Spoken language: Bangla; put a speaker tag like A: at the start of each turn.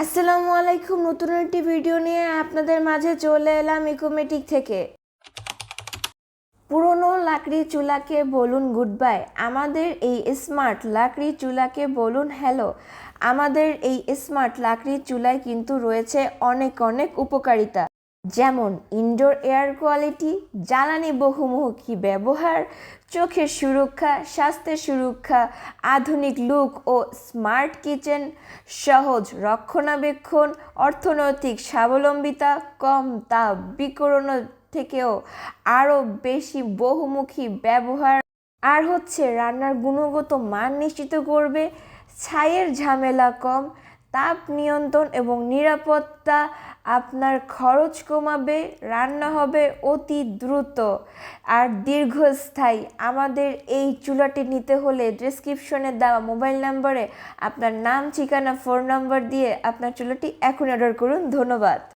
A: আসসালামু আলাইকুম। নতুন একটি ভিডিও নিয়ে আপনাদের মাঝে চলে এলাম ইকোমেটিক থেকে। পুরনো লাকড়ি চুলাকে বলুন গুড বাই, আমাদের এই স্মার্ট লাকড়ি চুলাকে বলুন হ্যালো। আমাদের এই স্মার্ট লাকড়ি চুলায় কিন্তু রয়েছে অনেক অনেক উপকারিতা, যেমন ইনডোর এয়ার কোয়ালিটি, জ্বালানি বহুমুখী ব্যবহার, চোখের সুরক্ষা, স্বাস্থ্যের সুরক্ষা, আধুনিক লুক ও স্মার্ট কিচেন, সহজ রক্ষণাবেক্ষণ, অর্থনৈতিক স্বাবলম্বিতা, কম তাপ বিকিরণ থেকেও আরও বেশি বহুমুখী ব্যবহার, আর হচ্ছে রান্নার গুণগত মান নিশ্চিত করবে, ছাইয়ের ঝামেলা কম, তাপ নিয়ন্ত্রণ এবং নিরাপত্তা, আপনার খরচ কমাবে, রান্না হবে অতি দ্রুত আর দীর্ঘস্থায়ী। আমাদের এই চুলাটি নিতে হলে ডেসক্রিপশনে দেওয়া মোবাইল নম্বরে আপনার নাম, ঠিকানা, ফোন নম্বর দিয়ে আপনার চুলাটি এখন অর্ডার করুন। ধন্যবাদ।